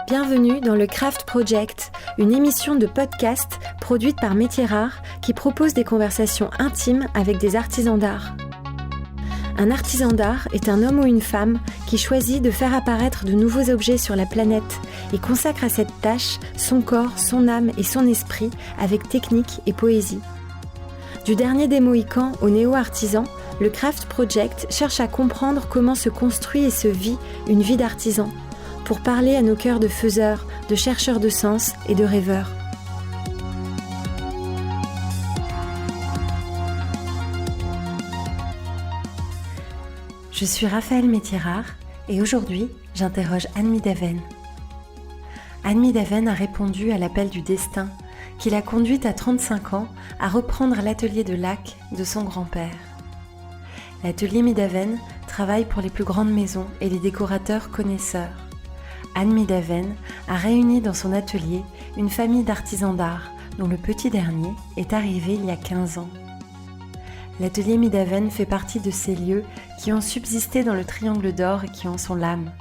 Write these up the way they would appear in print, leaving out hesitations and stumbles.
Bienvenue dans le Craft Project, une émission de podcast produite par Métiers Rares qui propose des conversations intimes avec des artisans d'art. Un artisan d'art est un homme ou une femme qui choisit de faire apparaître de nouveaux objets sur la planète et consacre à cette tâche son corps, son âme et son esprit avec technique et poésie. Du dernier des Mohicans au néo-artisan, le Craft Project cherche à comprendre comment se construit et se vit une vie d'artisan, pour parler à nos cœurs de faiseurs, de chercheurs de sens et de rêveurs. Je suis Raphaël Métiers Rares et aujourd'hui, j'interroge Anne Midaven. Anne Midaven a répondu à l'appel du destin qui l'a conduite à 35 ans à reprendre l'atelier de laque de son grand-père. L'atelier Midaven travaille pour les plus grandes maisons et les décorateurs connaisseurs. Anne Midaven a réuni dans son atelier une famille d'artisans d'art dont le petit dernier est arrivé il y a 15 ans. L'atelier Midaven fait partie de ces lieux qui ont subsisté dans le triangle d'or et qui en sont l'âme.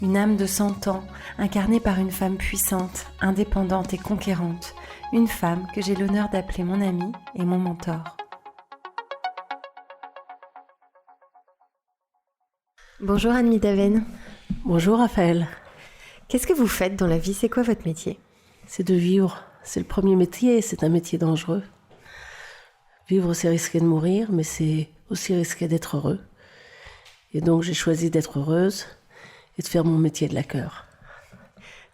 Une âme de 100 ans, incarnée par une femme puissante, indépendante et conquérante. Une femme que j'ai l'honneur d'appeler mon amie et mon mentor. Bonjour Anne Midaven. Bonjour Raphaël. Qu'est-ce que vous faites dans la vie ? C'est quoi votre métier ? C'est de vivre. C'est le premier métier, c'est un métier dangereux. Vivre, c'est risquer de mourir, mais c'est aussi risquer d'être heureux. Et donc j'ai choisi d'être heureuse et de faire mon métier de laqueur.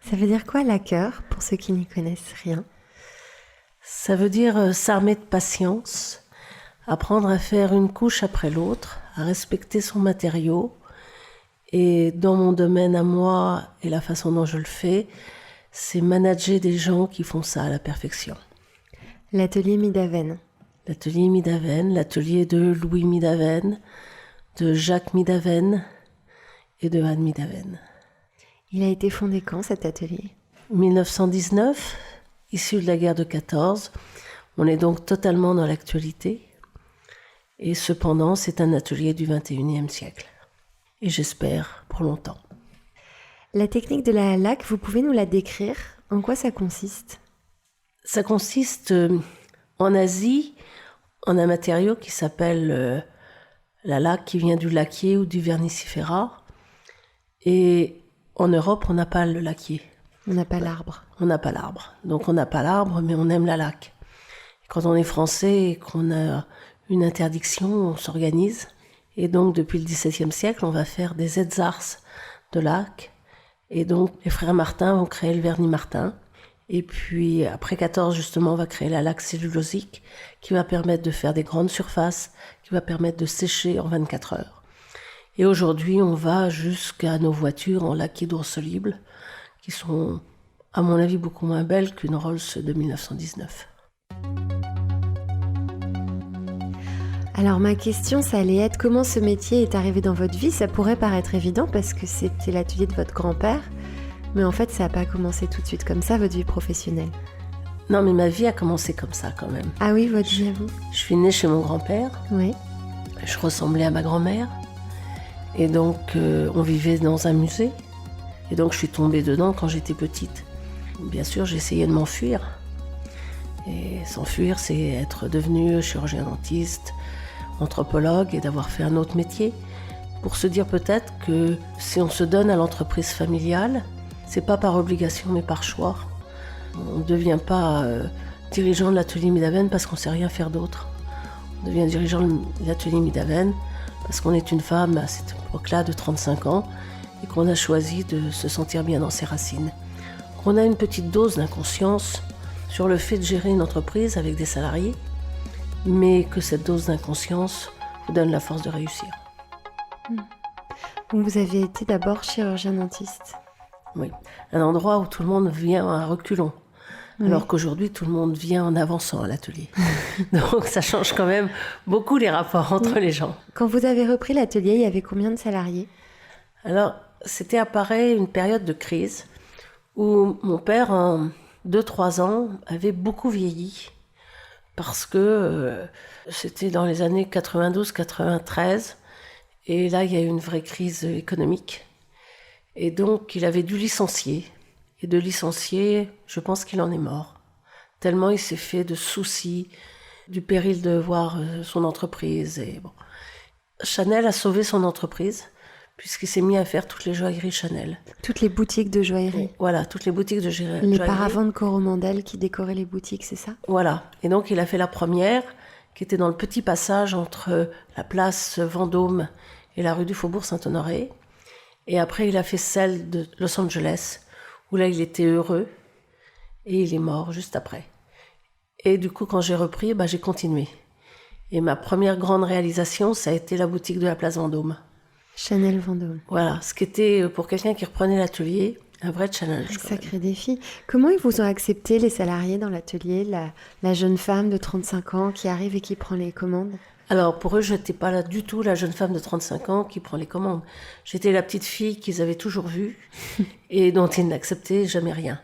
Ça veut dire quoi laqueur, pour ceux qui n'y connaissent rien ? Ça veut dire s'armer de patience, apprendre à faire une couche après l'autre, à respecter son matériau. Et dans mon domaine à moi et la façon dont je le fais, c'est manager des gens qui font ça à la perfection. L'atelier Midaven. L'atelier Midaven, l'atelier de Louis Midaven, de Jacques Midaven et de Anne Midaven. Il a été fondé quand cet atelier ? 1919, issu de la guerre de 14. On est donc totalement dans l'actualité. Et cependant, c'est un atelier du 21e siècle. Et j'espère pour longtemps. La technique de la laque, vous pouvez nous la décrire ? En quoi ça consiste ? Ça consiste en Asie en un matériau qui s'appelle la laque, qui vient du laquier ou du vernicifera. Et en Europe, on n'a pas le laquier. On n'a pas l'arbre. On n'a pas l'arbre. Donc on n'a pas l'arbre, mais on aime la laque. Et quand on est français et qu'on a une interdiction, on s'organise. Et donc, depuis le XVIIe siècle, on va faire des edzarces de laque. Et donc, les frères Martin vont créer le vernis Martin. Et puis, après 14, justement, on va créer la laque cellulosique qui va permettre de faire des grandes surfaces, qui va permettre de sécher en 24 heures. Et aujourd'hui, on va jusqu'à nos voitures en laque hydrosoluble, qui sont, à mon avis, beaucoup moins belles qu'une Rolls de 1919. Alors ma question, ça allait être comment ce métier est arrivé dans votre vie. Ça pourrait paraître évident parce que c'était l'atelier de votre grand-père, mais en fait ça n'a pas commencé tout de suite comme ça, votre vie professionnelle. Non, mais ma vie a commencé comme ça quand même. Ah oui, votre vie à vous ? Je suis née chez mon grand-père. Oui. Je ressemblais à ma grand-mère. Et donc on vivait dans un musée. Et donc je suis tombée dedans quand j'étais petite. Bien sûr, j'ai essayé de m'enfuir. Et s'enfuir, c'est être devenu chirurgien dentiste, anthropologue et d'avoir fait un autre métier, pour se dire peut-être que si on se donne à l'entreprise familiale, c'est pas par obligation mais par choix. On ne devient pas dirigeant de l'atelier Midaven parce qu'on sait rien faire d'autre. On devient dirigeant de l'atelier Midaven parce qu'on est une femme à cette époque-là de 35 ans et qu'on a choisi de se sentir bien dans ses racines. Qu'on a une petite dose d'inconscience sur le fait de gérer une entreprise avec des salariés, mais que cette dose d'inconscience vous donne la force de réussir. Donc vous avez été d'abord chirurgien dentiste. Oui, un endroit où tout le monde vient à reculons, oui. Alors qu'aujourd'hui tout le monde vient en avançant à l'atelier. Donc ça change quand même beaucoup les rapports entre les gens. Quand vous avez repris l'atelier, il y avait combien de salariés ? Alors, c'était appareil une période de crise où mon père, en 2-3 ans, avait beaucoup vieilli. Parce que c'était dans les années 92-93, et là il y a eu une vraie crise économique. Et donc, il avait dû licencier. Et de licencier, je pense qu'il en est mort. Tellement il s'est fait de soucis, du péril de voir son entreprise. Et bon. Chanel a sauvé son entreprise, puisqu'il s'est mis à faire toutes les joailleries Chanel. Toutes les boutiques de joaillerie. Voilà, toutes les boutiques de joaillerie. Les paravents de Coromandel qui décoraient les boutiques, c'est ça? Voilà. Et donc, il a fait la première, qui était dans le petit passage entre la place Vendôme et la rue du Faubourg Saint-Honoré. Et après, il a fait celle de Los Angeles, où là, il était heureux. Et il est mort juste après. Et du coup, quand j'ai repris, j'ai continué. Et ma première grande réalisation, ça a été la boutique de la place Vendôme. Chanel Vendôme. Voilà, ce qui était, pour quelqu'un qui reprenait l'atelier, un vrai challenge. Un sacré défi. Comment ils vous ont accepté, les salariés dans l'atelier, la jeune femme de 35 ans qui arrive et qui prend les commandes? Alors, pour eux, je n'étais pas là du tout la jeune femme de 35 ans qui prend les commandes. J'étais la petite fille qu'ils avaient toujours vue et dont ils n'acceptaient jamais rien.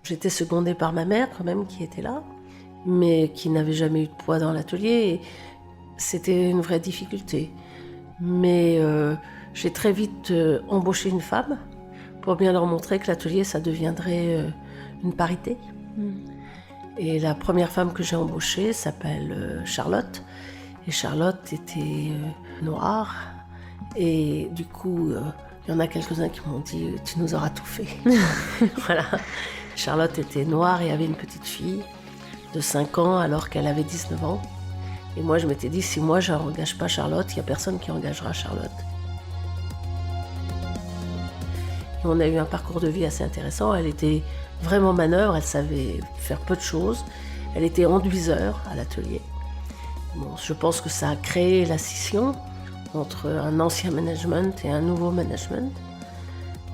J'étais secondée par ma mère, quand même, qui était là, mais qui n'avait jamais eu de poids dans l'atelier. Et c'était une vraie difficulté. Mais j'ai très vite embauché une femme pour bien leur montrer que l'atelier, ça deviendrait une parité. Et la première femme que j'ai embauchée s'appelle Charlotte. Et Charlotte était noire. Et du coup, il y en a quelques-uns qui m'ont dit « Tu nous auras tout fait ». Voilà. Charlotte était noire et avait une petite fille de 5 ans alors qu'elle avait 19 ans. Et moi, je m'étais dit, si moi, je n'engage pas Charlotte, il n'y a personne qui engagera Charlotte. Et on a eu un parcours de vie assez intéressant. Elle était vraiment manœuvre, elle savait faire peu de choses. Elle était enduiseur à l'atelier. Bon, je pense que ça a créé la scission entre un ancien management et un nouveau management.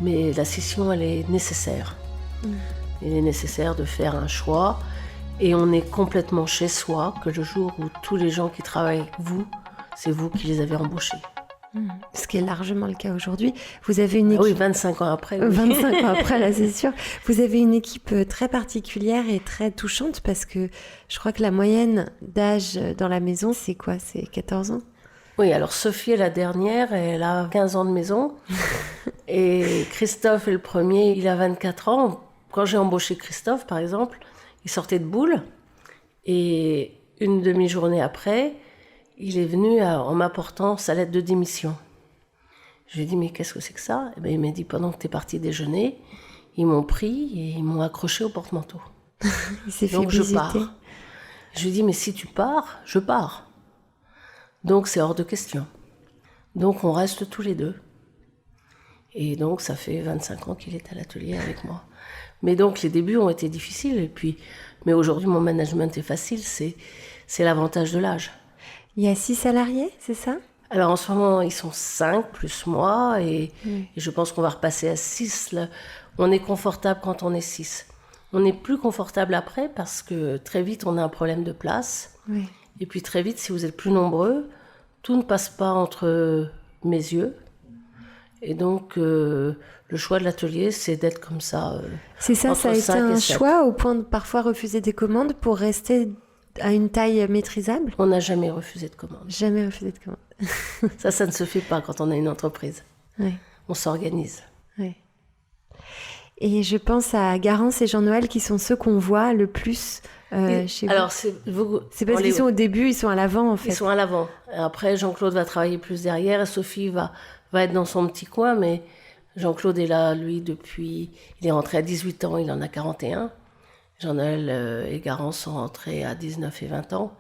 Mais la scission, elle est nécessaire. Il est nécessaire de faire un choix. Et on est complètement chez soi que le jour où tous les gens qui travaillent avec vous, c'est vous qui les avez embauchés. Ce qui est largement le cas aujourd'hui. Vous avez une équipe... Oui, 25 ans après. Oui. 25 ans après, là, c'est sûr. Vous avez une équipe très particulière et très touchante parce que je crois que la moyenne d'âge dans la maison, c'est quoi? C'est 14 ans? Oui, alors Sophie est la dernière, elle a 15 ans de maison. Et Christophe est le premier, il a 24 ans. Quand j'ai embauché Christophe, par exemple, il sortait de boule. Et une demi-journée après, il est venu en m'apportant sa lettre de démission. Je lui ai dit, mais qu'est-ce que c'est que ça? Et bien, il m'a dit, pendant que tu es parti déjeuner, ils m'ont pris et ils m'ont accroché au porte-manteau. Il s'est fait Donc visiter. je pars. Je lui ai dit, mais si tu pars, je pars. Donc c'est hors de question. Donc on reste tous les deux. Et donc ça fait 25 ans qu'il est à l'atelier avec moi. Mais donc les débuts ont été difficiles. Mais aujourd'hui mon management est facile, c'est l'avantage de l'âge. Il y a 6 salariés, c'est ça? Alors en ce moment ils sont 5 plus moi et je pense qu'on va repasser à 6. Là. On est confortable quand on est 6. On est plus confortable après parce que très vite on a un problème de place. Oui. Et puis très vite, si vous êtes plus nombreux, tout ne passe pas entre mes yeux. Et donc, le choix de l'atelier, c'est d'être comme ça. C'est ça, ça a été un choix au point de parfois refuser des commandes pour rester à une taille maîtrisable? On n'a jamais refusé de commande. Jamais refusé de commande. Ça ne se fait pas quand on a une entreprise. Oui. On s'organise. Oui. Et je pense à Garance et Jean-Noël qui sont ceux qu'on voit le plus chez vous. Alors, c'est parce qu'ils sont au début, ils sont à l'avant en fait. Ils sont à l'avant. Après, Jean-Claude va travailler plus derrière et Sophie va être dans son petit coin. Mais Jean-Claude est là, lui, depuis... Il est rentré à 18 ans, il en a 41. Jean-Noël et Garance sont rentrés à 19 et 20 ans.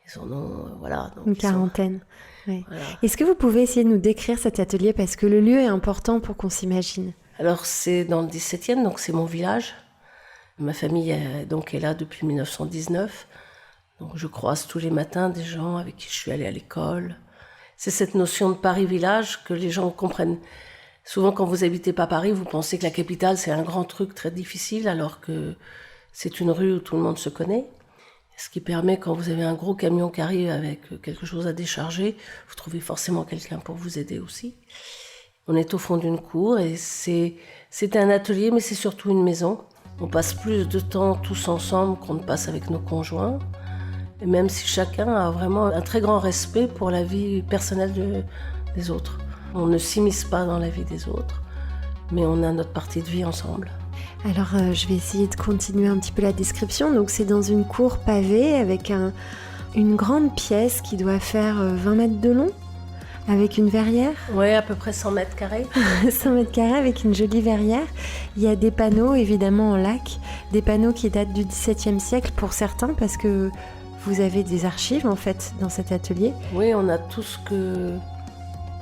Ils en ont, voilà. Donc une quarantaine. Oui. Voilà. Est-ce que vous pouvez essayer de nous décrire cet atelier parce que le lieu est important pour qu'on s'imagine? Alors, c'est dans le 17e, donc c'est mon village. Ma famille donc, est là depuis 1919. Donc, je croise tous les matins des gens avec qui je suis allée à l'école. C'est cette notion de Paris-Village que les gens comprennent. Souvent, quand vous habitez pas Paris, vous pensez que la capitale, c'est un grand truc très difficile, alors que c'est une rue où tout le monde se connaît. Ce qui permet, quand vous avez un gros camion qui arrive avec quelque chose à décharger, vous trouvez forcément quelqu'un pour vous aider aussi. On est au fond d'une cour et c'est un atelier, mais c'est surtout une maison. On passe plus de temps tous ensemble qu'on ne passe avec nos conjoints. Et même si chacun a vraiment un très grand respect pour la vie personnelle des autres. On ne s'immisce pas dans la vie des autres. mais on a notre partie de vie ensemble. Alors, je vais essayer de continuer un petit peu la description. Donc, c'est dans une cour pavée avec une grande pièce qui doit faire 20 mètres de long, avec une verrière. Oui, à peu près 100 mètres carrés. 100 mètres carrés avec une jolie verrière. Il y a des panneaux, évidemment, en lac. Des panneaux qui datent du XVIIe siècle pour certains, parce que vous avez des archives, en fait, dans cet atelier. Oui, on a tout ce que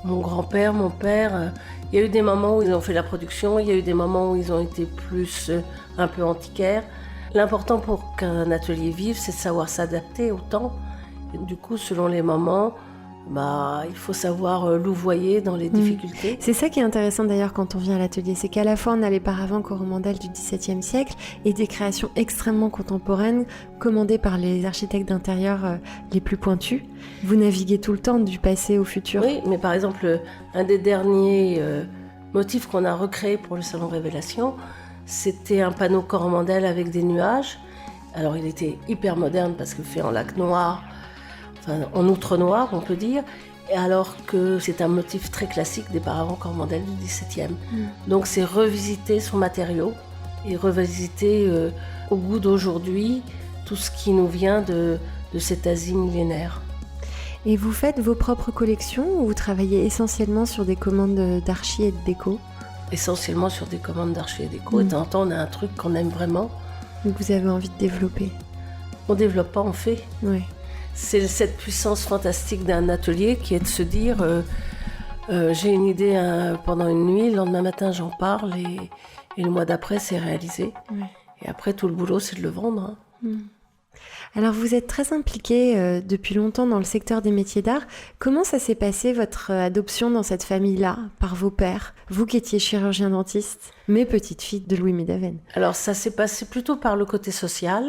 mon grand-père, mon père... Il y a eu des moments où ils ont fait la production, il y a eu des moments où ils ont été plus un peu antiquaires. L'important pour qu'un atelier vive, c'est de savoir s'adapter au temps. Et du coup, selon les moments, il faut savoir louvoyer dans les difficultés. C'est ça qui est intéressant d'ailleurs quand on vient à l'atelier, c'est qu'à la fois on a les paravents coromandels du XVIIe siècle et des créations extrêmement contemporaines commandées par les architectes d'intérieur les plus pointus. Vous naviguez tout le temps du passé au futur. Oui, mais par exemple, un des derniers motifs qu'on a recréé pour le Salon Révélation, c'était un panneau coromandel avec des nuages. Alors il était hyper moderne parce que fait en lac noir, en outre noir, on peut dire, alors que c'est un motif très classique des paravents coromandels du XVIIe. Donc c'est revisiter son matériau et revisiter au goût d'aujourd'hui tout ce qui nous vient de cette Asie millénaire. Et vous faites vos propres collections ou vous travaillez essentiellement sur des commandes d'archi et de déco ? Essentiellement sur des commandes d'archi et déco. Et de temps en temps, on a un truc qu'on aime vraiment. Donc vous avez envie de développer ? On développe pas, on fait. Oui. C'est cette puissance fantastique d'un atelier qui est de se dire j'ai une idée pendant une nuit, le lendemain matin j'en parle et le mois d'après c'est réalisé. Oui. Et après tout le boulot c'est de le vendre. Alors vous êtes très impliqué depuis longtemps dans le secteur des métiers d'art. Comment ça s'est passé votre adoption dans cette famille-là par vos pères, vous qui étiez chirurgien dentiste, mais petite fille de Louis Médaven? Alors ça s'est passé plutôt par le côté social.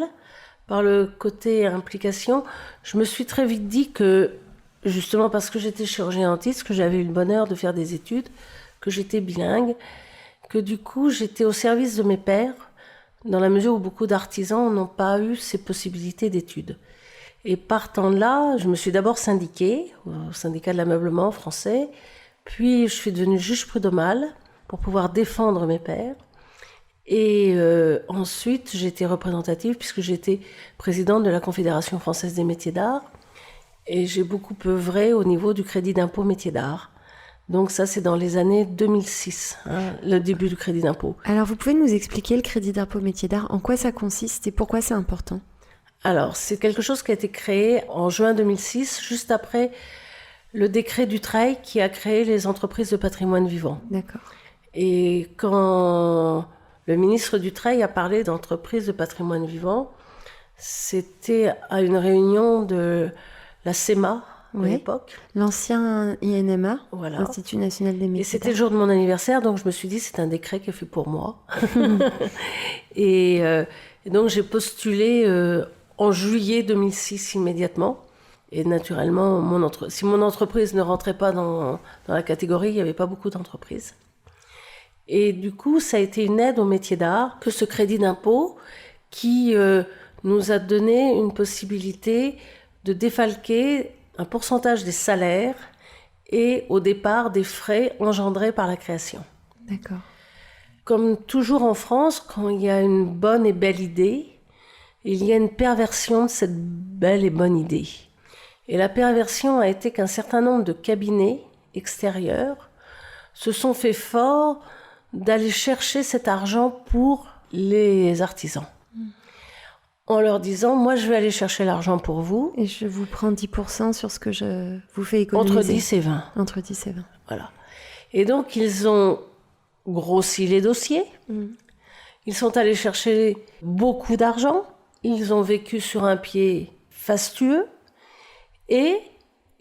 Par le côté implication, je me suis très vite dit que, justement parce que j'étais chirurgien dentiste, que j'avais eu le bonheur de faire des études, que j'étais bilingue, que du coup j'étais au service de mes pairs, dans la mesure où beaucoup d'artisans n'ont pas eu ces possibilités d'études. Et partant de là, je me suis d'abord syndiquée, au syndicat de l'ameublement français, puis je suis devenue juge prud'homale pour pouvoir défendre mes pairs. Et ensuite, j'ai été représentative puisque j'étais présidente de la Confédération française des métiers d'art. Et j'ai beaucoup œuvré au niveau du crédit d'impôt métiers d'art. Donc ça, c'est dans les années 2006, le début du crédit d'impôt. Alors, vous pouvez nous expliquer le crédit d'impôt métiers d'art, en quoi ça consiste et pourquoi c'est important ? Alors, c'est quelque chose qui a été créé en juin 2006, juste après le décret Dutreil qui a créé les entreprises de patrimoine vivant. D'accord. Et quand... le ministre Dutreil a parlé d'entreprises de patrimoine vivant. C'était à une réunion de la CEMA à l'époque. L'ancien INMA, voilà. Institut National des Métiers. Et c'était le jour de mon anniversaire, donc je me suis dit c'est un décret qui est fait pour moi. et donc j'ai postulé en juillet 2006 immédiatement. Et naturellement, si mon entreprise ne rentrait pas dans la catégorie, il n'y avait pas beaucoup d'entreprises. Et du coup, ça a été une aide au métier d'art que ce crédit d'impôt qui nous a donné une possibilité de défalquer un pourcentage des salaires et au départ des frais engendrés par la création. D'accord. Comme toujours en France, quand il y a une bonne et belle idée, il y a une perversion de cette belle et bonne idée. Et la perversion a été qu'un certain nombre de cabinets extérieurs se sont fait fort d'aller chercher cet argent pour les artisans. En leur disant, moi je vais aller chercher l'argent pour vous. Et je vous prends 10% sur ce que je vous fais économiser. Entre 10 et 20. Entre 10 et 20. Voilà. Et donc ils ont grossi les dossiers. Ils sont allés chercher beaucoup d'argent. Ils ont vécu sur un pied fastueux. Et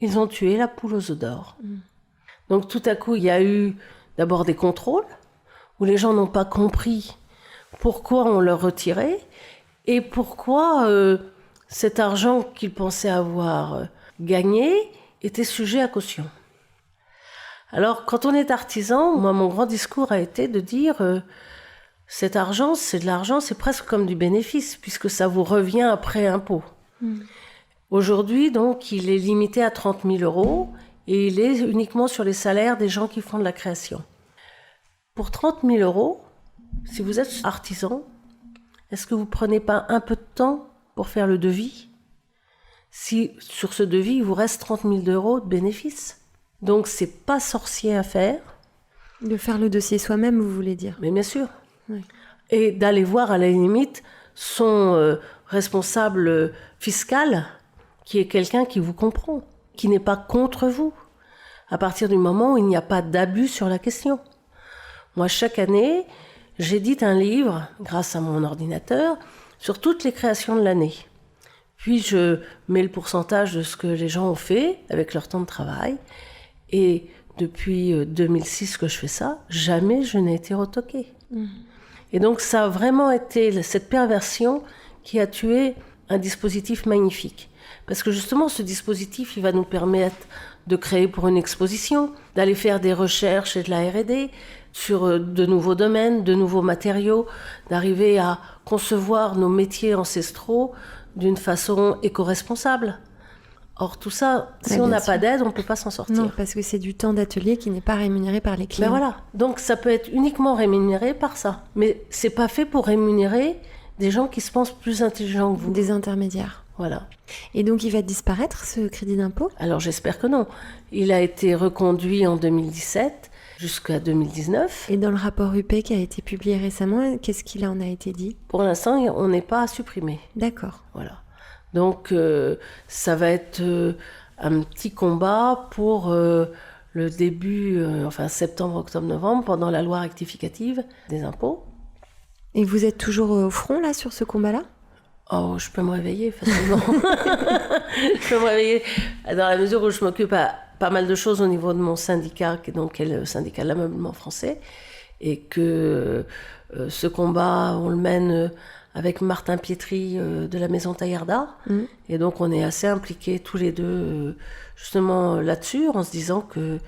ils ont tué la poule aux œufs d'or. Donc tout à coup, il y a eu d'abord des contrôles où les gens n'ont pas compris pourquoi on leur retirait et pourquoi cet argent qu'ils pensaient avoir gagné était sujet à caution. Alors, quand on est artisan, moi, mon grand discours a été de dire cet argent, c'est de l'argent, c'est presque comme du bénéfice, puisque ça vous revient après impôt. Aujourd'hui, donc, il est limité à 30 000 € et il est uniquement sur les salaires des gens qui font de la création. Pour 30 000 euros, si vous êtes artisan, est-ce que vous ne prenez pas un peu de temps pour faire le devis ? Si sur ce devis, il vous reste 30 000 euros de bénéfices. Donc, c'est pas sorcier à faire. De faire le dossier soi-même, vous voulez dire ? Mais bien sûr. Oui. Et d'aller voir à la limite son responsable fiscal, qui est quelqu'un qui vous comprend, qui n'est pas contre vous, à partir du moment où il n'y a pas d'abus sur la question. Moi, chaque année, j'édite un livre, grâce à mon ordinateur, sur toutes les créations de l'année. Puis je mets le pourcentage de ce que les gens ont fait avec leur temps de travail. Et depuis 2006 que je fais ça, jamais je n'ai été retoquée. Et donc ça a vraiment été cette perversion qui a tué un dispositif magnifique. Parce que justement, ce dispositif, il va nous permettre de créer pour une exposition, d'aller faire des recherches et de la R&D sur de nouveaux domaines, de nouveaux matériaux, d'arriver à concevoir nos métiers ancestraux d'une façon éco-responsable. Or, tout ça, si on n'a pas d'aide, on ne peut pas s'en sortir. Non, parce que c'est du temps d'atelier qui n'est pas rémunéré par les clients. Ben voilà. Donc, ça peut être uniquement rémunéré par ça. Mais ce n'est pas fait pour rémunérer des gens qui se pensent plus intelligents que vous. Des intermédiaires. Voilà. Et donc, il va disparaître, ce crédit d'impôt ? Alors, j'espère que non. Il a été reconduit en 2017 jusqu'à 2019. Et dans le rapport UP qui a été publié récemment, qu'est-ce qu'il en a été dit ? Pour l'instant, on n'est pas supprimé. D'accord. Voilà. Donc, ça va être un petit combat pour le début, septembre, octobre, novembre, pendant la loi rectificative des impôts. Et vous êtes toujours au front, là, sur ce combat-là ? Oh, je peux me réveiller facilement. Je peux me réveiller dans la mesure où je m'occupe à pas mal de choses au niveau de mon syndicat, qui est le syndicat de l'ameublement français, et que ce combat, on le mène avec Martin Pietri de la Maison Taillarda. Et donc, on est assez impliqués tous les deux, justement, là-dessus, en se disant que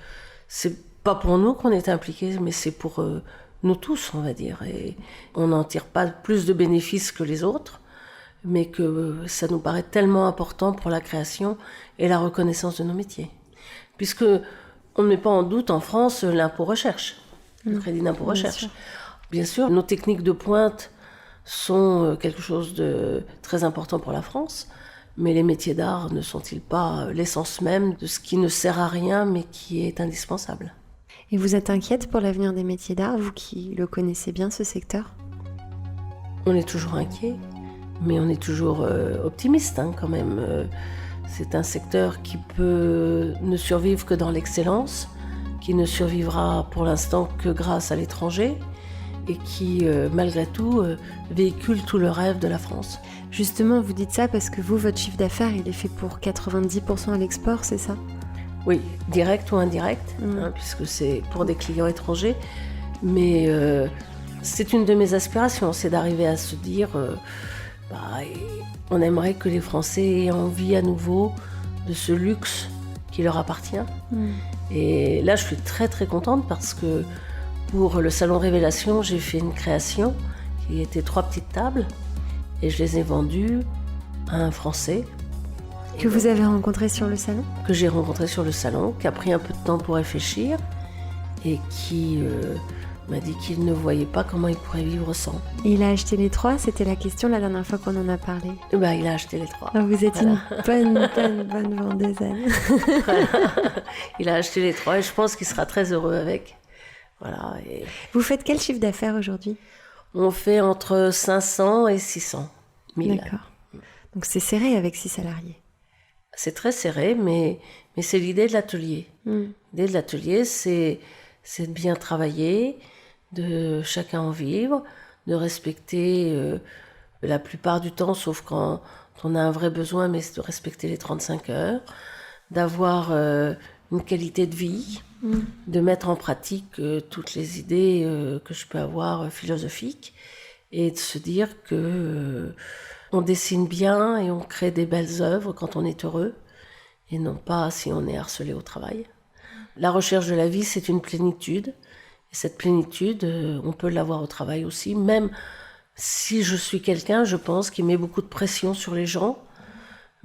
c'est pas pour nous qu'on est impliqués, mais c'est pour nous tous, on va dire. Et on n'en tire pas plus de bénéfices que les autres, mais que ça nous paraît tellement important pour la création et la reconnaissance de nos métiers. Puisque on ne met pas en doute en France l'impôt recherche, le crédit d'impôt recherche. Bien sûr, nos techniques de pointe sont quelque chose de très important pour la France, mais les métiers d'art ne sont-ils pas l'essence même de ce qui ne sert à rien, mais qui est indispensable ? Et vous êtes inquiète pour l'avenir des métiers d'art, vous qui le connaissez bien, ce secteur ? On est toujours inquiet, mais on est toujours optimiste quand même. C'est un secteur qui peut ne survivre que dans l'excellence, qui ne survivra pour l'instant que grâce à l'étranger, et qui, malgré tout, véhicule tout le rêve de la France. Justement, vous dites ça parce que vous, votre chiffre d'affaires, il est fait pour 90% à l'export, c'est ça ? Oui, direct ou indirect, puisque c'est pour des clients étrangers. Mais c'est une de mes aspirations, c'est d'arriver à se dire on aimerait que les Français aient envie à nouveau de ce luxe qui leur appartient. Et là, je suis très très contente parce que pour le Salon Révélation, j'ai fait une création qui était 3 petites tables et je les ai vendues à un Français. Que vous avez rencontré sur le salon ? Que j'ai rencontré sur le salon, qui a pris un peu de temps pour réfléchir et qui m'a dit qu'il ne voyait pas comment il pourrait vivre sans. Et il a acheté les 3 ? C'était la question la dernière fois qu'on en a parlé. Il a acheté les 3. Ah, vous êtes une bonne vendeuse, Anne. Voilà. Il a acheté les 3 et je pense qu'il sera très heureux avec. Voilà. Et vous faites quel chiffre d'affaires aujourd'hui ? On fait entre 500 et 600 000. D'accord. Donc c'est serré avec 6 salariés. C'est très serré, mais c'est l'idée de l'atelier. L'idée de l'atelier, c'est de bien travailler, de chacun en vivre, de respecter la plupart du temps, sauf quand on a un vrai besoin, mais c'est de respecter les 35 heures, d'avoir une qualité de vie, de mettre en pratique toutes les idées que je peux avoir philosophiques, et de se dire que on dessine bien et on crée des belles œuvres quand on est heureux, et non pas si on est harcelé au travail. La recherche de la vie, c'est une plénitude. Et cette plénitude, on peut l'avoir au travail aussi. Même si je suis quelqu'un, je pense, qui met beaucoup de pression sur les gens,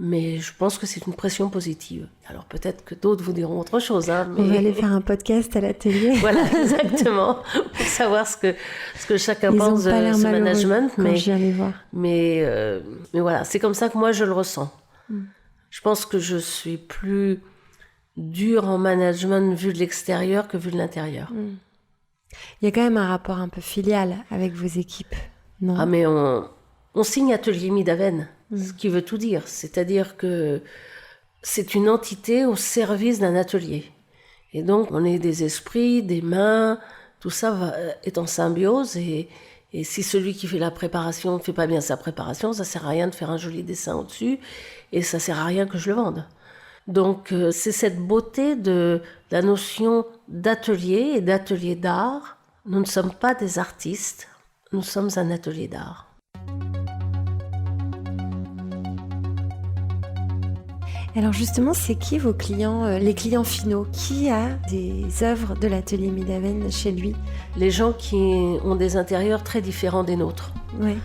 Mais je pense que c'est une pression positive. Alors peut-être que d'autres vous diront autre chose. Mais... On va aller faire un podcast à l'atelier. Voilà, exactement, pour savoir ce que chacun pense de ce management. Quand j'y allais voir. Mais voilà, c'est comme ça que moi je le ressens. Je pense que je suis plus dure en management vu de l'extérieur que vu de l'intérieur. Il y a quand même un rapport un peu filial avec vos équipes, non ? Ah mais on signe Atelier Midaven, ce qui veut tout dire. C'est-à-dire que c'est une entité au service d'un atelier. Et donc, on est des esprits, des mains, tout ça est en symbiose. Et si celui qui fait la préparation ne fait pas bien sa préparation, ça ne sert à rien de faire un joli dessin au-dessus. Et ça ne sert à rien que je le vende. Donc, c'est cette beauté de la notion d'atelier et d'atelier d'art. Nous ne sommes pas des artistes, nous sommes un atelier d'art. Alors justement, c'est qui vos clients, les clients finaux ? Qui a des œuvres de l'atelier Midaven chez lui ? Les gens qui ont des intérieurs très différents des nôtres. Oui.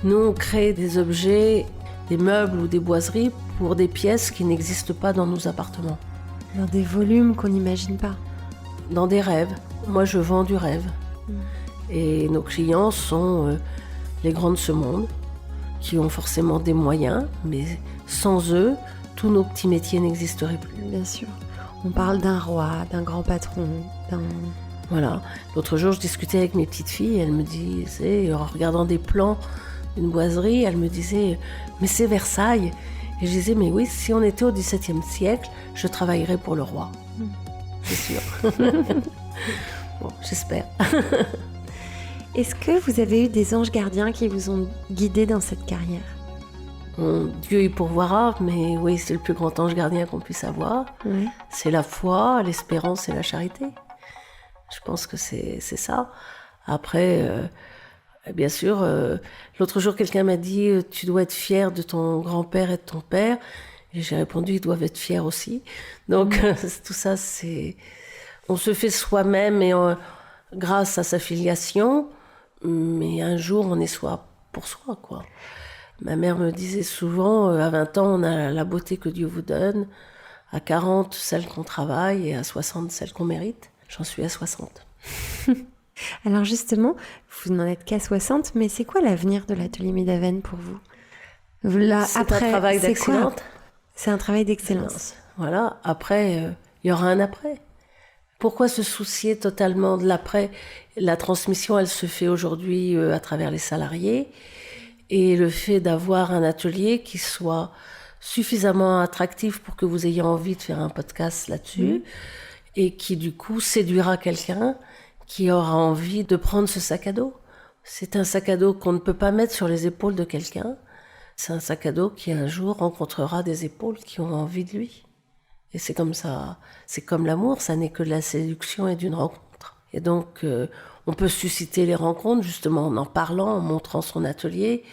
Nous, on crée des objets, des meubles ou des boiseries pour des pièces qui n'existent pas dans nos appartements. Dans des volumes qu'on n'imagine pas. Dans des rêves. Moi, je vends du rêve. Et nos clients sont les grands de ce monde, qui ont forcément des moyens, mais sans eux, tous nos petits métiers n'existeraient plus. Bien sûr. On parle d'un roi, d'un grand patron, d'un... Voilà. L'autre jour, je discutais avec mes petites filles, elles me disaient, en regardant des plans d'une boiserie, elles me disaient « Mais c'est Versailles !» Et je disais « Mais oui, si on était au XVIIe siècle, je travaillerais pour le roi. » C'est sûr. Bon, j'espère. Est-ce que vous avez eu des anges gardiens qui vous ont guidé dans cette carrière ? Dieu y pourvoira, mais oui, c'est le plus grand ange gardien qu'on puisse avoir. Oui. C'est la foi, l'espérance et la charité. Je pense que c'est ça. Après, bien sûr, l'autre jour, quelqu'un m'a dit « Tu dois être fier de ton grand-père et de ton père ». Et j'ai répondu « Ils doivent être fiers aussi ». Donc, tout ça, c'est... On se fait soi-même et grâce à sa filiation, mais un jour, on est soi pour soi, quoi. Ma mère me disait souvent, à 20 ans, on a la beauté que Dieu vous donne, à 40, celle qu'on travaille, et à 60, celle qu'on mérite. J'en suis à 60. Alors justement, vous n'en êtes qu'à 60, mais c'est quoi l'avenir de l'atelier Midaven pour vous ? C'est un travail d'excellence. C'est un travail d'excellence. Voilà, après, il y aura un après. Pourquoi se soucier totalement de l'après ? La transmission, elle se fait aujourd'hui à travers les salariés. Et le fait d'avoir un atelier qui soit suffisamment attractif pour que vous ayez envie de faire un podcast là-dessus et qui du coup séduira quelqu'un qui aura envie de prendre ce sac à dos. C'est un sac à dos qu'on ne peut pas mettre sur les épaules de quelqu'un. C'est un sac à dos qui un jour rencontrera des épaules qui ont envie de lui. Et c'est comme ça, c'est comme l'amour, ça n'est que de la séduction et d'une rencontre. Et donc, on peut susciter les rencontres justement en parlant, en montrant son atelier,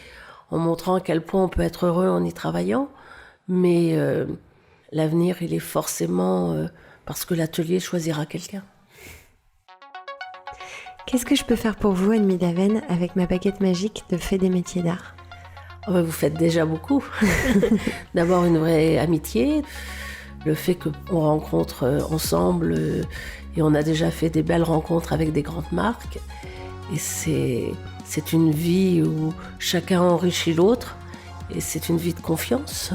en montrant à quel point on peut être heureux en y travaillant. Mais l'avenir, il est forcément parce que l'atelier choisira quelqu'un. Qu'est-ce que je peux faire pour vous, Anne Midaven, avec ma baguette magique de Fée des métiers d'art ? Vous faites déjà beaucoup. D'abord, une vraie amitié. Le fait qu'on rencontre ensemble, et on a déjà fait des belles rencontres avec des grandes marques. Et c'est une vie où chacun enrichit l'autre. Et c'est une vie de confiance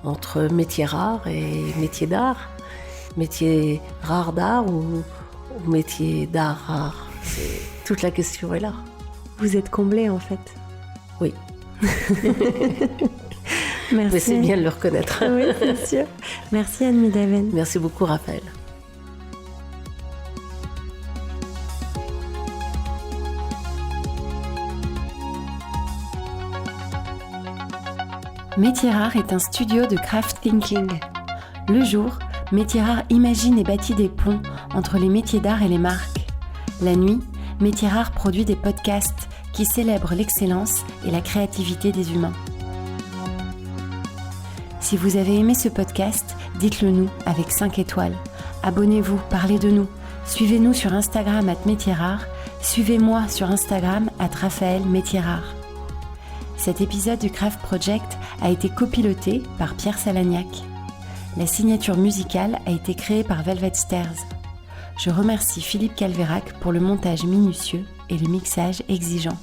entre métiers rares et métiers d'art. Métier rare d'art ou métier d'art rare. Toute la question est là. Vous êtes comblée en fait. Oui. Merci. Mais c'est bien de le reconnaître. Oui, c'est sûr. Merci Anne Midaven. Merci beaucoup Raphaël. Métiers Rares est un studio de craft thinking. Le jour, Métiers Rares imagine et bâtit des ponts entre les métiers d'art et les marques. La nuit, Métiers Rares produit des podcasts qui célèbrent l'excellence et la créativité des humains. Si vous avez aimé ce podcast, dites-le nous avec 5 étoiles. Abonnez-vous, parlez de nous. Suivez-nous sur Instagram @Métiers Rares. Suivez-moi sur Instagram @Raphaël Métiers Rares. Cet épisode du Craft Project a été copiloté par Pierre Salagnac. La signature musicale a été créée par Velvet Stairs. Je remercie Philippe Calvérac pour le montage minutieux et le mixage exigeant.